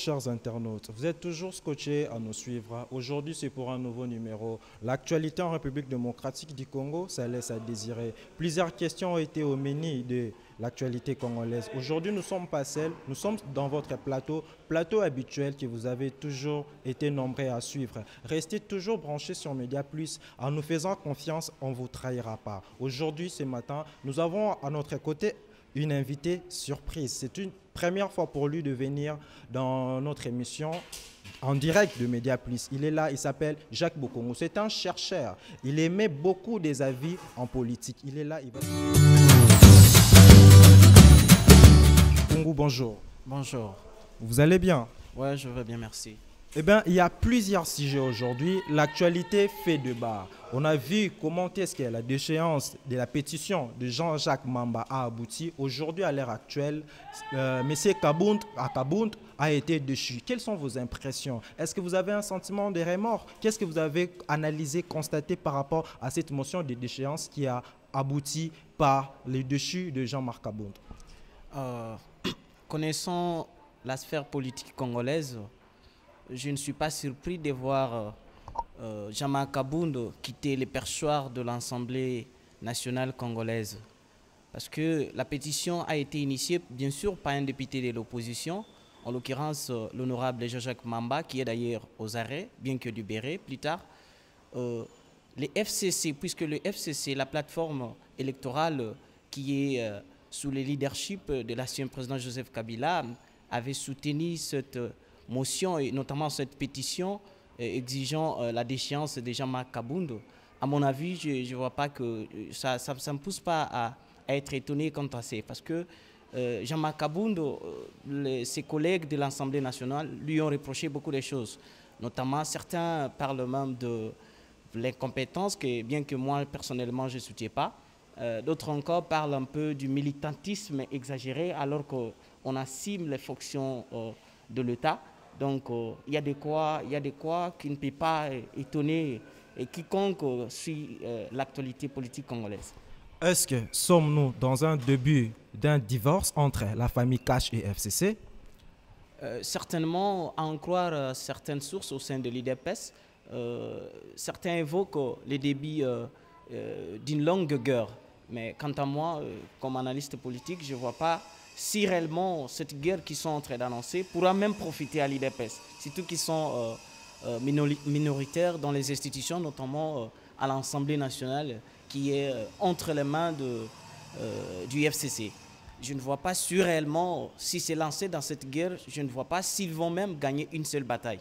chers internautes, vous êtes toujours scotchés à nous suivre. Aujourd'hui, c'est pour un nouveau numéro. L'actualité en République démocratique du Congo, ça laisse à désirer. Plusieurs questions ont été au menu de l'actualité congolaise. Aujourd'hui, nous sommes pas seuls, nous sommes dans votre plateau habituel que vous avez toujours été nombreux à suivre. Restez toujours branchés sur Média Plus. En nous faisant confiance, on ne vous trahira pas. Aujourd'hui, ce matin, nous avons à notre côté une invitée surprise. C'est une première fois pour lui de venir dans notre émission en direct de Média Plus. Il est là, il s'appelle Jacques Bokongo. C'est un chercheur. Il émet beaucoup des avis en politique. Il est là, il va... Bokongo, bonjour. Bonjour. Vous allez bien? Ouais, je vais bien, merci. Eh bien, il y a plusieurs sujets aujourd'hui. L'actualité fait débat. On a vu comment est-ce que la déchéance de la pétition de Jean-Jacques Mamba a abouti. Aujourd'hui, à l'heure actuelle, M. Kabound a été déchu. Quelles sont vos impressions? Est-ce que vous avez un sentiment de remords? Qu'est-ce que vous avez analysé, constaté par rapport à cette motion de déchéance qui a abouti par le déchu de Jean-Marc Kabound? Connaissant la sphère politique congolaise, je ne suis pas surpris de voir Jean-Marc Kabound quitter les perchoirs de l'Assemblée nationale congolaise. Parce que la pétition a été initiée, bien sûr, par un député de l'opposition, en l'occurrence l'honorable Jean-Jacques Mamba, qui est d'ailleurs aux arrêts, bien que libéré plus tard. Les FCC, puisque le FCC, la plateforme électorale qui est sous le leadership de l'ancien président Joseph Kabila, avait soutenu cette motion et notamment cette pétition exigeant la déchéance de Jean-Marc Kabound. À mon avis, je ne vois pas que ça ne me pousse pas à être étonné quant à ça. Parce que Jean-Marc Kabound, ses collègues de l'Assemblée nationale lui ont reproché beaucoup de choses. Notamment, certains parlent même de l'incompétence, bien que moi, personnellement, je ne soutiens pas. D'autres encore parlent un peu du militantisme exagéré alors qu'on assume les fonctions de l'État. Donc, il y a de quoi qui ne peut pas étonner quiconque suit l'actualité politique congolaise. Est-ce que sommes-nous dans un début d'un divorce entre la famille Cash et FCC? Certainement, à en croire certaines sources au sein de l'IDPS, certains évoquent les débuts d'une longue guerre. Mais quant à moi, comme analyste politique, je ne vois pas si réellement cette guerre qu'ils sont en train d'annoncer pourra même profiter à l'IDPS, surtout qu'ils sont minoritaires dans les institutions, notamment à l'Assemblée nationale, qui est entre les mains du FCC. Je ne vois pas si réellement, si c'est lancé dans cette guerre, je ne vois pas s'ils vont même gagner une seule bataille.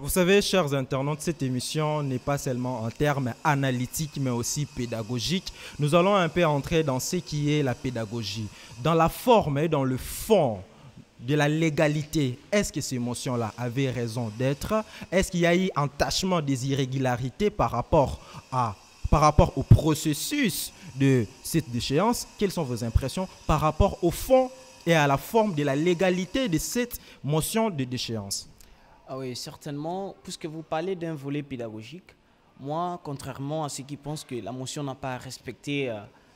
Vous savez, chers internautes, cette émission n'est pas seulement en termes analytiques, mais aussi pédagogiques. Nous allons un peu entrer dans ce qui est la pédagogie. Dans la forme et dans le fond de la légalité, est-ce que ces motions-là avaient raison d'être? Est-ce qu'il y a eu entachement des irrégularités par rapport au processus de cette déchéance? Quelles sont vos impressions par rapport au fond et à la forme de la légalité de cette motion de déchéance? Ah oui, certainement, puisque vous parlez d'un volet pédagogique, moi, contrairement à ceux qui pensent que la motion n'a pas respecté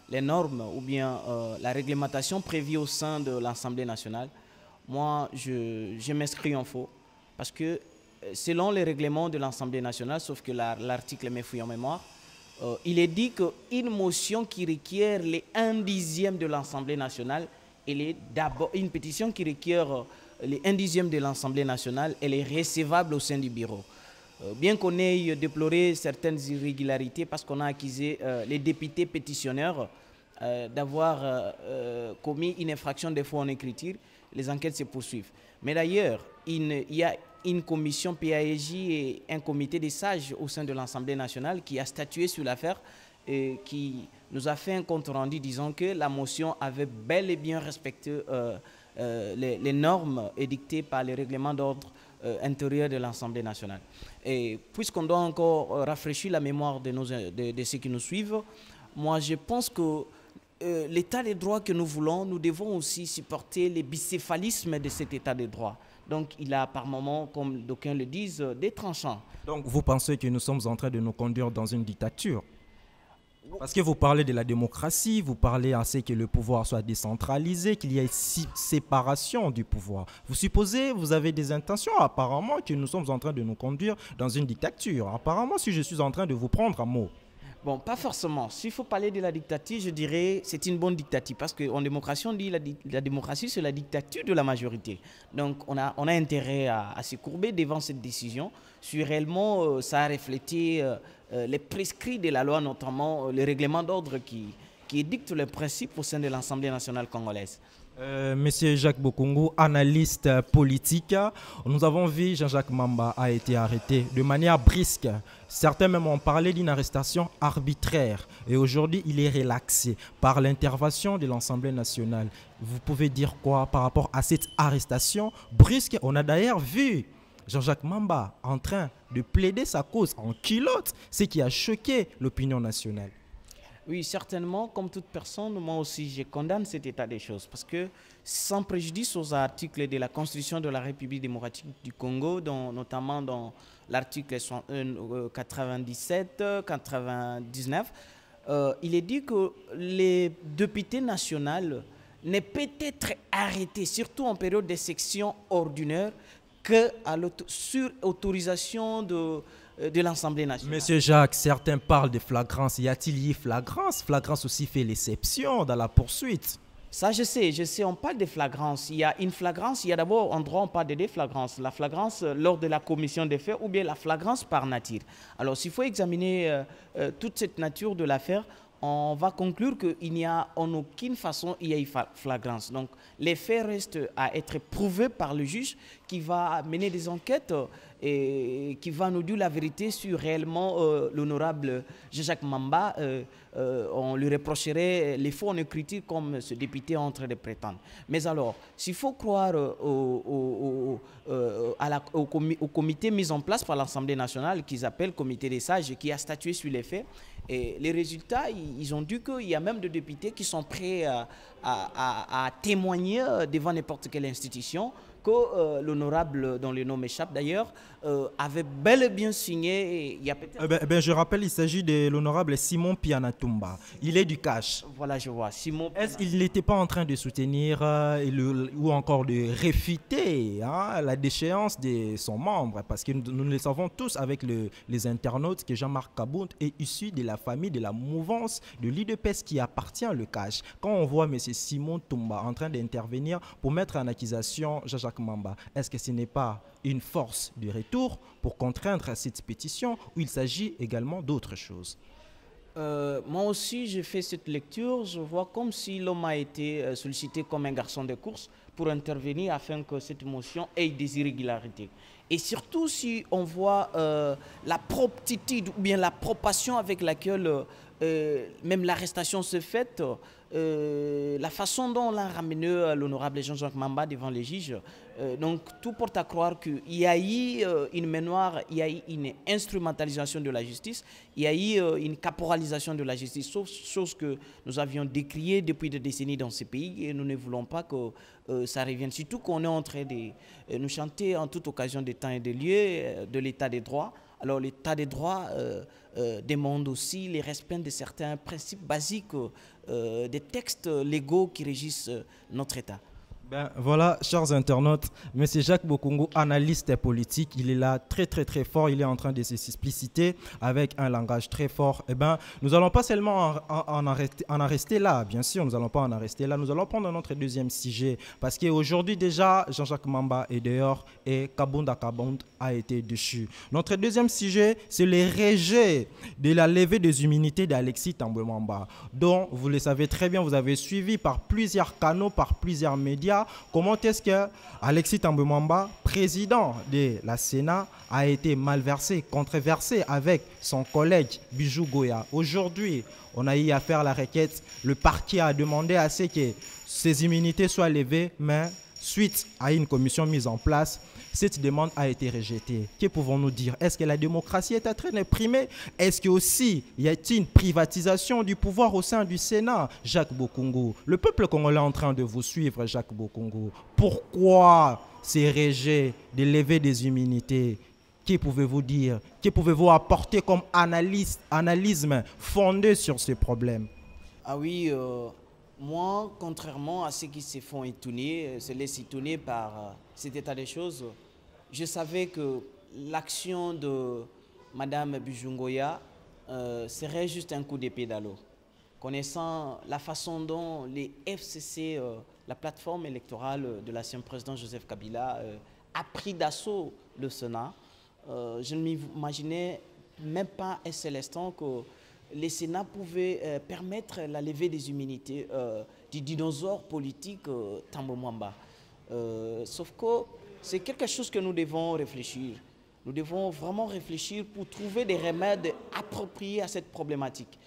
les normes ou bien la réglementation prévue au sein de l'Assemblée nationale, moi, je m'inscris en faux. Parce que selon les règlements de l'Assemblée nationale, sauf que l'article m'est fouillé en mémoire, il est dit qu'une motion qui requiert les 1/10 de l'Assemblée nationale, elle est d'abord une pétition qui requiert les 1/10 de l'Assemblée nationale, elle est recevable au sein du bureau. Bien qu'on ait déploré certaines irrégularités parce qu'on a accusé les députés pétitionneurs d'avoir commis une infraction de faux en écriture, les enquêtes se poursuivent. Mais d'ailleurs, il y a une commission PAEJ et un comité des sages au sein de l'Assemblée nationale qui a statué sur l'affaire et qui nous a fait un compte rendu disant que la motion avait bel et bien respecté les normes édictées par les règlements d'ordre intérieur de l'Assemblée nationale. Et puisqu'on doit encore rafraîchir la mémoire de ceux qui nous suivent, moi je pense que l'état de droit que nous voulons, nous devons aussi supporter les bicéphalismes de cet état de droit. Donc il a par moments, comme d'aucuns le disent, des tranchants. Donc vous pensez que nous sommes en train de nous conduire dans une dictature? Parce que vous parlez de la démocratie, vous parlez à ce que le pouvoir soit décentralisé, qu'il y ait séparation du pouvoir. Vous supposez, vous avez des intentions apparemment que nous sommes en train de nous conduire dans une dictature. Apparemment, si je suis en train de vous prendre à mot. Bon, pas forcément. S'il faut parler de la dictature, je dirais c'est une bonne dictature parce qu'en démocratie, on dit la démocratie, c'est la dictature de la majorité. Donc, on a intérêt à se courber devant cette décision. Si réellement ça a reflété les prescrits de la loi, notamment le règlement d'ordre qui édicte les principes au sein de l'Assemblée nationale congolaise. Monsieur Jacques Bokungu, analyste politique, nous avons vu Jean-Jacques Mamba a été arrêté de manière brusque. Certains même ont parlé d'une arrestation arbitraire et aujourd'hui il est relaxé par l'intervention de l'Assemblée nationale. Vous pouvez dire quoi par rapport à cette arrestation brusque? On a d'ailleurs vu Jean-Jacques Mamba en train de plaider sa cause en culotte, ce qui a choqué l'opinion nationale. Oui, certainement, comme toute personne, moi aussi, je condamne cet état des choses parce que sans préjudice aux articles de la Constitution de la République démocratique du Congo, notamment dans l'article 97, 99, il est dit que les députés nationaux ne peuvent être arrêtés, surtout en période de section ordinaire, que sur autorisation de l'Assemblée nationale. Monsieur Jacques, certains parlent de flagrance. Y a-t-il eu flagrance? Flagrance aussi fait l'exception dans la poursuite. Ça, je sais, on parle de flagrance. Il y a une flagrance, il y a d'abord, en droit, on parle de deux flagrances. La flagrance lors de la commission des faits ou bien la flagrance par nature. Alors, s'il faut examiner toute cette nature de l'affaire, on va conclure qu'il n'y a en aucune façon il y a eu flagrance. Donc, les faits restent à être prouvés par le juge qui va mener des enquêtes et qui va nous dire la vérité sur réellement l'honorable Jean-Jacques Mamba. On lui reprocherait les faux en écriture comme ce député est en train de prétendre. Mais alors, s'il faut croire au comité mis en place par l'Assemblée nationale qu'ils appellent comité des sages qui a statué sur les faits, et les résultats, ils ont dit qu'il y a même des députés qui sont prêts à témoigner devant n'importe quelle institution que l'honorable, dont le nom m'échappe d'ailleurs, avait bel et bien signé. Il y a je rappelle, il s'agit de l'honorable Simon Pianatumba. Il est du cash. Voilà, je vois. Simon. Est-ce qu'il n'était pas en train de soutenir ou encore de réfuter la déchéance de son membre? Parce que nous le savons tous avec les internautes que Jean-Marc Kabound est issu de la famille, de la mouvance de l'IDPS qui appartient au cash. Quand on voit M. Simon Tumba en train d'intervenir pour mettre en accusation Jean-Jacques Mamba, est-ce que ce n'est pas une force de retour pour contraindre à cette pétition où il s'agit également d'autres choses? Moi aussi, j'ai fait cette lecture. Je vois comme si l'homme a été sollicité comme un garçon de course pour intervenir afin que cette motion ait des irrégularités. Et surtout si on voit la promptitude ou bien la proportion avec laquelle même l'arrestation se fait, la façon dont on l'a ramené l'honorable Jean-Jacques Mamba devant les juges. Donc tout porte à croire qu'il y a eu une mémoire, il y a eu une instrumentalisation de la justice, il y a eu une caporalisation de la justice, chose que nous avions décriée depuis des décennies dans ce pays et nous ne voulons pas que ça revienne. Surtout qu'on est en train de nous chanter en toute occasion des temps et des lieux de l'état des droits. Alors l'état des droits demande aussi le respect de certains principes basiques des textes légaux qui régissent notre État. Voilà, chers internautes, M. Jacques Bokungu, analyste politique, il est là très fort, il est en train de s'expliciter avec un langage très fort. Nous n'allons pas seulement en rester là, bien sûr, nous n'allons pas en rester là, nous allons prendre notre deuxième sujet, parce qu'aujourd'hui déjà, Jean-Jacques Mamba est dehors et Kabound a été déchu. Notre deuxième sujet, c'est le rejet de la levée des immunités d'Alexis Thambwe Mamba, dont vous le savez très bien, vous avez suivi par plusieurs canaux, par plusieurs médias. Comment est-ce que Alexis Thambwe Mamba, président de la Sénat, a été malversé, controversé avec son collègue Bijou Goya? Aujourd'hui, on a eu à faire la requête. Le parquet a demandé à ce que ces immunités soient levées, mais suite à une commission mise en place, cette demande a été rejetée. Que pouvons-nous dire? Est-ce que la démocratie est en train de primer? Est-ce qu'aussi y a-t-il une privatisation du pouvoir au sein du Sénat? Jacques Bokungu, le peuple congolais est en train de vous suivre, Jacques Bokungu. Pourquoi ces rejets de lever des immunités? Que pouvez-vous dire? Que pouvez-vous apporter comme analysme fondé sur ces problèmes? Ah oui, moi, contrairement à ceux qui se font étonner, se laissent étonner par cet état des choses, je savais que l'action de Madame Bujungoya serait juste un coup d'épée dans l'eau. Connaissant la façon dont les FCC, la plateforme électorale de l'ancien président Joseph Kabila, a pris d'assaut le Sénat, je ne m'imaginais même pas un seul instant que le Sénat pouvait permettre la levée des immunités du dinosaure politique Tambo Mwamba. Sauf que c'est quelque chose que nous devons réfléchir. Nous devons vraiment réfléchir pour trouver des remèdes appropriés à cette problématique.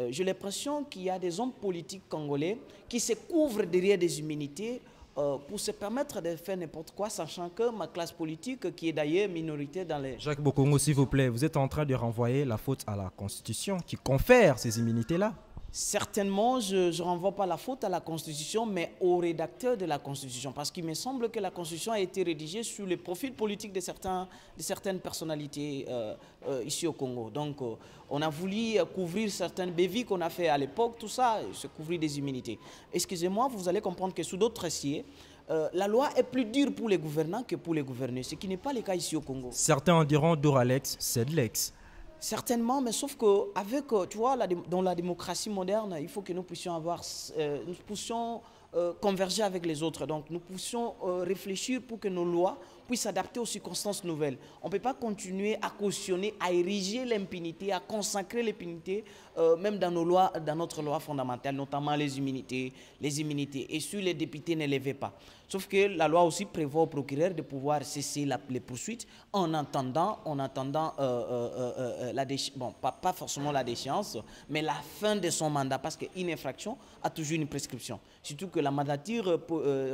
J'ai l'impression qu'il y a des hommes politiques congolais qui se couvrent derrière des immunités pour se permettre de faire n'importe quoi, sachant que ma classe politique, qui est d'ailleurs minoritaire dans les... Jacques Bokongo, s'il vous plaît, vous êtes en train de renvoyer la faute à la Constitution qui confère ces immunités-là. Certainement, je ne renvoie pas la faute à la Constitution, mais au rédacteur de la Constitution, parce qu'il me semble que la Constitution a été rédigée sur le profil politique de certaines personnalités ici au Congo. Donc, on a voulu couvrir certaines bévies qu'on a fait à l'époque, tout ça, se couvrir des immunités. Excusez-moi, vous allez comprendre que sous d'autres dossiers, la loi est plus dure pour les gouvernants que pour les gouvernés, ce qui n'est pas le cas ici au Congo. Certains en diront Doralex, c'est de l'ex. Certainement, mais sauf que avec, tu vois, dans la démocratie moderne, il faut que nous puissions converger avec les autres. Donc, nous puissions réfléchir pour que nos lois puissent s'adapter aux circonstances nouvelles. On ne peut pas continuer à cautionner, à ériger l'impunité, à consacrer l'impunité, même dans nos lois, dans notre loi fondamentale, notamment les immunités. Et sur les députés ne levaient pas. Sauf que la loi aussi prévoit au procureur de pouvoir cesser les poursuites en attendant pas forcément la déchéance, mais la fin de son mandat, parce qu'une infraction a toujours une prescription. Surtout que la mandature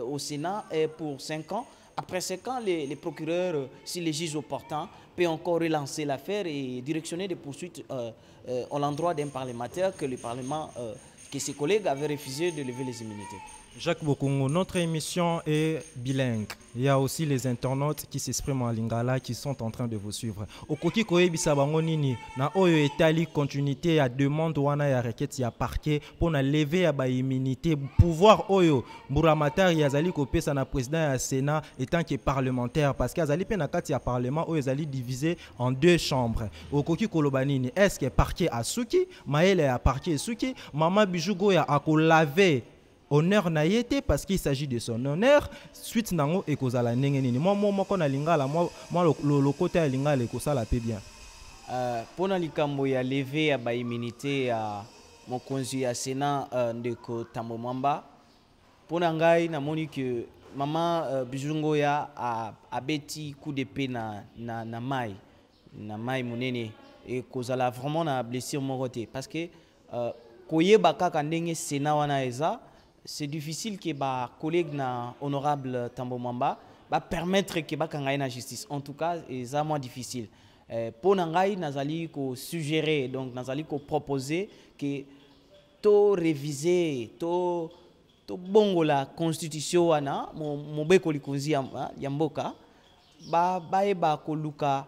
au Sénat est pour 5 ans. Après 5 ans, les procureurs, si les juges opportuns, peuvent encore relancer l'affaire et directionner des poursuites à l'endroit d'un parlementaire que le Parlement, que ses collègues avaient refusé de lever les immunités. Jacques Bokongo, notre émission est bilingue. Il y a aussi les internautes qui s'expriment en lingala qui sont en train de vous suivre. Okoki koyebisa bango nini na oyo etali continuité à demande wana ya requête ya parquet pour na lever ya ba immunité pouvoir oyo Mburamatari yazali kopesa na président ya Sénat étant que parlementaire parce que azali pe na kati ya parlement oyo ezali divisé en 2 chambres. Okoki koloba nini est-ce que parquet asuki maele ya parquet suki mama Bijugo ya akolaver honneur na yete parce qu'il s'agit de son honneur suite nango ekozala ndenge nini moi kona lingala moi le côté ya lingala ekosala pe bien pona likambo ya lever ya ba immunité ya mokonzi ya Sénat ndeko Tambo Mwamba pona ngai namoni que mama Bijungo ya abeti coup d'épée na mai monene et kozala vraiment na blessure moko te parce que koyeba kaka ndenge Sénat wana eza c'est difficile que ba collègue na honorable Tambo Mwamba ba permettre que ba kangai na justice. En tout cas, c'est moins difficile. Pour nangai nazali ko suggérer donc nazali ko proposer que to réviser to bongo la constitution wana mobeko likonzi ya mboka ba ko luka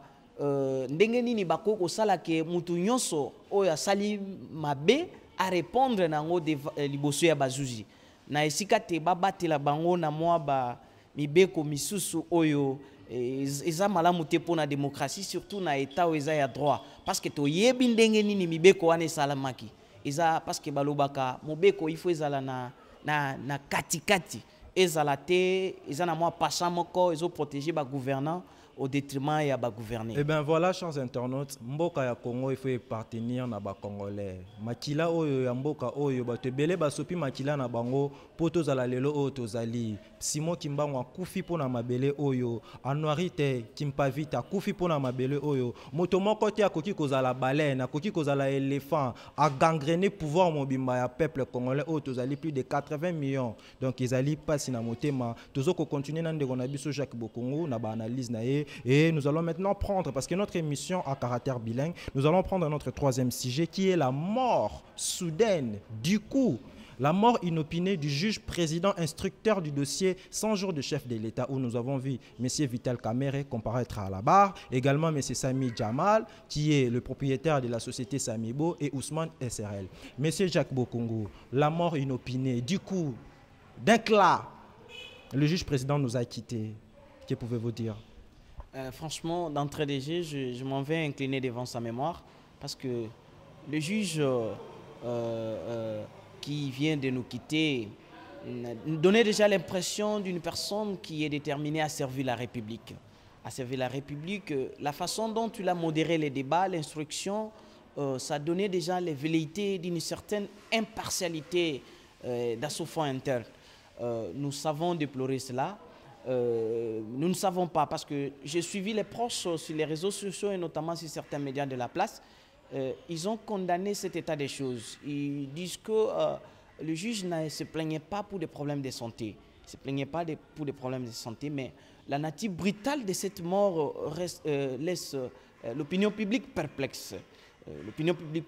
ndenge nini bako ko sala ke mutu nyonso oyo asali mabe à répondre nango liboso ya bazuzi. Na esika te babatela bango na mwa ba mibeko misusu oyo eza malamu te pona démocratie surtout na état oyo eza ya droit parce que toyebi ndenge nini mibeko wana esalamaki eza parce que balobaka mobeko il faut ezala na katikati ezala te eza na mwa pasha moko ezo protéger ba gouvernant au détriment ya ba gouverner. Eh bien voilà, chers internautes, mboka ya Congo il faut appartenir na ba Congolais. Makila oyo ya mboka oyo bato ebele basopi makila na bango po tozala lelo oyo tozali. Simon Kimbangu akufi pona mabele oyo, Anuarite Kimpavita akufi pona mabele oyo. Moto moko te akoki kozala baleine, akoki kozala éléphant, a gangréné pouvoir mobimba ya peuple congolais oyo tozali plus de 80 millions. Donc ezali pasi na motema. Tozoko continuer na ndeko na biso Jacques Bokongo na ba analyse na ye. Et nous allons maintenant prendre, parce que notre émission a caractère bilingue, nous allons prendre notre 3e sujet qui est la mort soudaine du coup La mort inopinée du juge président instructeur du dossier 100 jours de chef de l'État où nous avons vu M. Vital Kamerhe comparaître à la barre, également M. Sami Jamal qui est le propriétaire de la société Samibo et Ousmane SRL. M. Jacques Bokongo, la mort inopinée, du coup, d'un clap, le juge président nous a quittés. Que pouvez-vous dire? Franchement, d'entrée de jeu, je m'en vais incliner devant sa mémoire parce que le juge qui vient de nous quitter nous donnait déjà l'impression d'une personne qui est déterminée à servir la République. À servir la République, la façon dont il a modéré les débats, l'instruction, ça donnait déjà les velléités d'une certaine impartialité dans son fond interne. Nous savons déplorer cela. Nous ne savons pas, parce que j'ai suivi les proches sur les réseaux sociaux et notamment sur certains médias de la place. Ils ont condamné cet état des choses. Ils disent que le juge ne se plaignait pas pour des problèmes de santé. Il ne se plaignait pas pour des problèmes de santé, mais la nature brutale de cette mort laisse l'opinion publique perplexe. L'opinion publique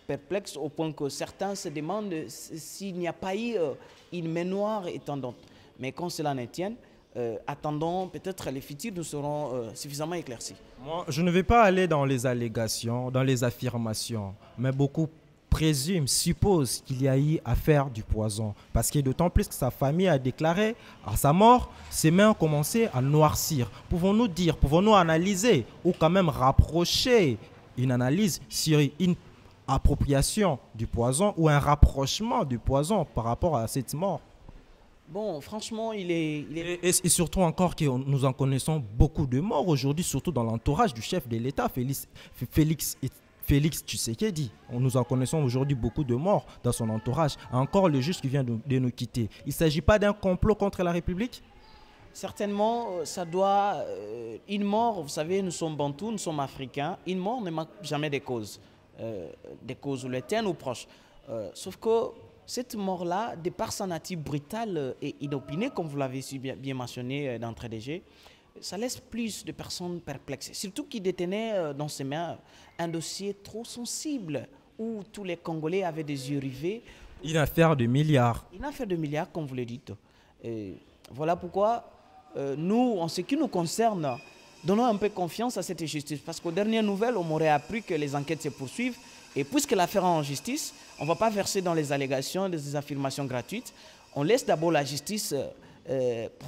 perplexe au point que certains se demandent s'il n'y a pas eu une main noire étendante. Mais quand cela ne tienne, attendons, peut-être les futurs nous seront suffisamment éclaircis. Moi, je ne vais pas aller dans les allégations, dans les affirmations, mais beaucoup présument, supposent qu'il y a eu affaire du poison. Parce que d'autant plus que sa famille a déclaré à sa mort, ses mains ont commencé à noircir. Pouvons-nous dire, pouvons-nous analyser ou quand même rapprocher une analyse sur une appropriation du poison ou un rapprochement du poison par rapport à cette mort? Bon, franchement, il est... Et surtout encore que nous en connaissons beaucoup de morts aujourd'hui, surtout dans l'entourage du chef de l'État, Félix Tshisekedi. Nous en connaissons aujourd'hui beaucoup de morts dans son entourage. Encore le juge qui vient de nous quitter. Il ne s'agit pas d'un complot contre la République? Certainement, ça doit... une mort, vous savez, nous sommes bantous, nous sommes africains. Une mort ne manque jamais des causes lointaines ou proches. Sauf que cette mort-là, de par sa nature brutale et inopinée, comme vous l'avez bien mentionné d'entrée de jeu, ça laisse plus de personnes perplexes. Surtout qui détenaient dans ses mains un dossier trop sensible où tous les Congolais avaient des yeux rivés. Une affaire de milliards. Une affaire de milliards, comme vous le dites. Et voilà pourquoi nous, en ce qui nous concerne, donnons un peu confiance à cette justice. Parce qu'aux dernières nouvelles, on m'aurait appris que les enquêtes se poursuivent. Et puisque l'affaire est en justice, on ne va pas verser dans les allégations, des affirmations gratuites. On laisse d'abord la justice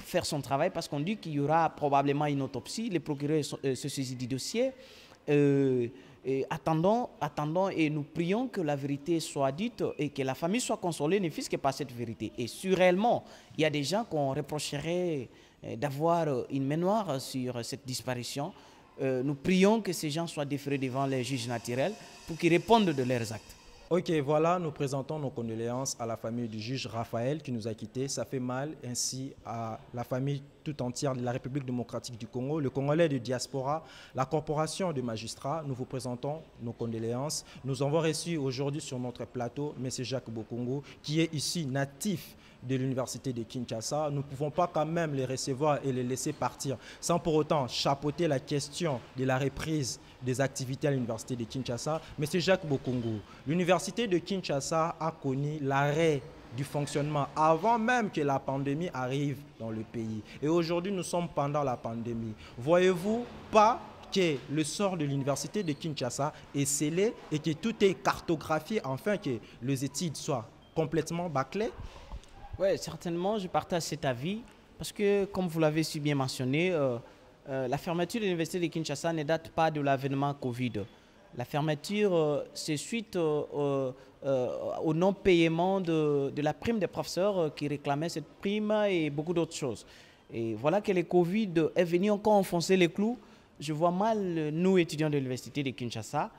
faire son travail parce qu'on dit qu'il y aura probablement une autopsie. Les procureurs se saisissent du dossier. Attendons et nous prions que la vérité soit dite et que la famille soit consolée, ne fût-ce que par cette vérité. Et si réellement il y a des gens qu'on reprocherait d'avoir une main noire sur cette disparition, nous prions que ces gens soient déférés devant les juges naturels pour qu'ils répondent de leurs actes. Ok, voilà, nous présentons nos condoléances à la famille du juge Raphaël qui nous a quittés. Ça fait mal, ainsi à la famille tout entière de la République démocratique du Congo, le Congolais de diaspora, la corporation de magistrats. Nous vous présentons nos condoléances. Nous avons reçu aujourd'hui sur notre plateau M. Jacques Bokongo, qui est ici natif de l'université de Kinshasa. Nous ne pouvons pas quand même les recevoir et les laisser partir sans pour autant chapeauter la question de la reprise des activités à l'université de Kinshasa. Monsieur Jacques Bokongo, l'université de Kinshasa a connu l'arrêt du fonctionnement avant même que la pandémie arrive dans le pays. Et aujourd'hui, nous sommes pendant la pandémie. Voyez-vous pas que le sort de l'université de Kinshasa est scellé et que tout est cartographié afin que les études soient complètement bâclées? Oui, certainement, je partage cet avis parce que, comme vous l'avez si bien mentionné, la fermeture de l'université de Kinshasa ne date pas de l'avènement Covid. La fermeture, c'est suite au non-paiement de la prime des professeurs qui réclamaient cette prime et beaucoup d'autres choses. Et voilà que le Covid est venu encore enfoncer les clous. Je vois mal, nous, étudiants de l'université de Kinshasa,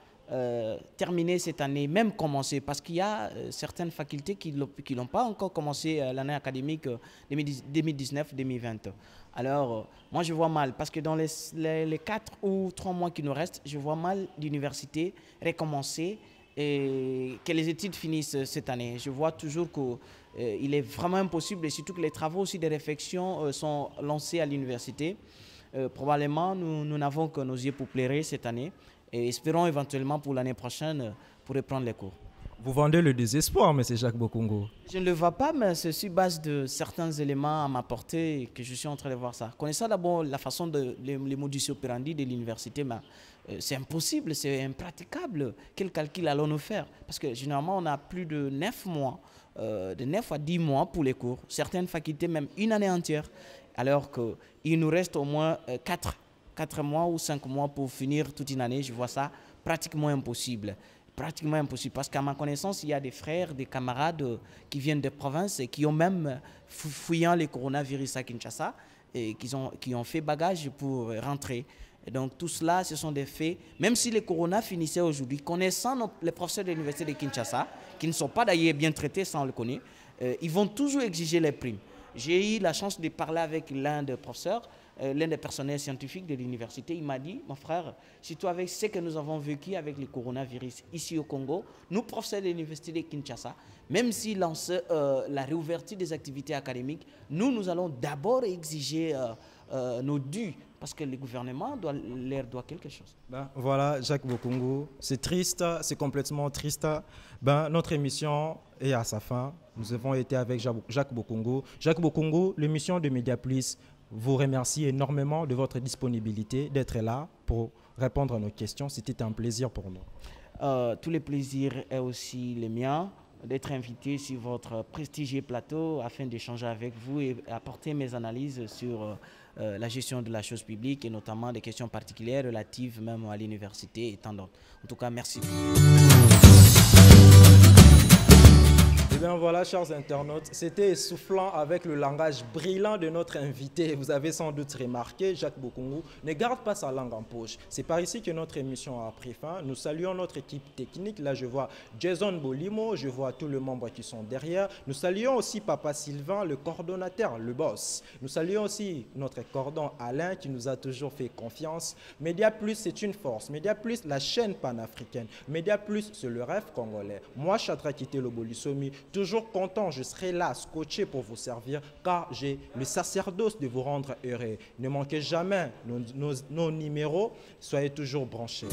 terminer cette année, même commencer, parce qu'il y a certaines facultés qui n'ont pas encore commencé l'année académique 2019-2020. Alors, moi, je vois mal, parce que dans les 4 ou 3 mois qui nous restent, je vois mal l'université recommencer et que les études finissent cette année. Je vois toujours qu'il est vraiment impossible, et surtout que les travaux aussi de réflexion sont lancés à l'université. Probablement, nous n'avons que nos yeux pour pleurer cette année. Et espérons éventuellement pour l'année prochaine pour reprendre les cours. Vous vendez le désespoir, M. Jacques Bokongo. Je ne le vois pas, mais c'est sur base de certains éléments à m'apporter que je suis en train de voir ça. Connaissant d'abord la façon de les modus operandi de l'université, c'est impossible, c'est impraticable. Quel calcul allons-nous faire? Parce que généralement, on a plus de 9 mois, de 9 à 10 mois pour les cours. Certaines facultés, même une année entière. Alors qu'il nous reste au moins 4 mois ou 5 mois pour finir toute une année. Je vois ça pratiquement impossible. Pratiquement impossible. Parce qu'à ma connaissance, il y a des frères, des camarades qui viennent de province et qui ont même, fouillant les coronavirus à Kinshasa, et qui ont fait bagage pour rentrer. Et donc tout cela, ce sont des faits. Même si les coronas finissaient aujourd'hui, connaissant les professeurs de l'université de Kinshasa, qui ne sont pas d'ailleurs bien traités, ça on le connaît, ils vont toujours exiger les primes. J'ai eu la chance de parler avec l'un des professeurs, l'un des personnels scientifiques de l'université. Il m'a dit, mon frère, surtout avec ce que nous avons vécu avec le coronavirus ici au Congo, nous, professeurs de l'université de Kinshasa, même s'ils lancent la réouverture des activités académiques, nous allons d'abord exiger nos dus, parce que le gouvernement leur doit quelque chose. Ben, voilà, Jacques Bokongo, c'est triste, c'est complètement triste. Ben, notre émission est à sa fin. Nous avons été avec Jacques Bokongo. Jacques Bokongo, l'émission de Mediaplus vous remercie énormément de votre disponibilité, d'être là pour répondre à nos questions. C'était un plaisir pour nous. Tous les plaisirs est aussi le mien d'être invité sur votre prestigieux plateau afin d'échanger avec vous et apporter mes analyses sur la gestion de la chose publique et notamment des questions particulières relatives même à l'université et tant d'autres. En tout cas, merci. Et bien voilà, chers internautes, c'était essoufflant avec le langage brillant de notre invité. Vous avez sans doute remarqué, Jacques Bokongo ne garde pas sa langue en poche. C'est par ici que notre émission a pris fin. Nous saluons notre équipe technique. Là, je vois Jason Bolimo, je vois tous les membres qui sont derrière. Nous saluons aussi Papa Sylvain, le coordonnateur, le boss. Nous saluons aussi notre cordon Alain qui nous a toujours fait confiance. Mediaplus, c'est une force. Mediaplus, la chaîne panafricaine. Mediaplus, c'est le rêve congolais. Moi, Chatrakité Lobolisomi, toujours content, je serai là, scotché pour vous servir, car j'ai le sacerdoce de vous rendre heureux. Ne manquez jamais nos numéros, soyez toujours branchés.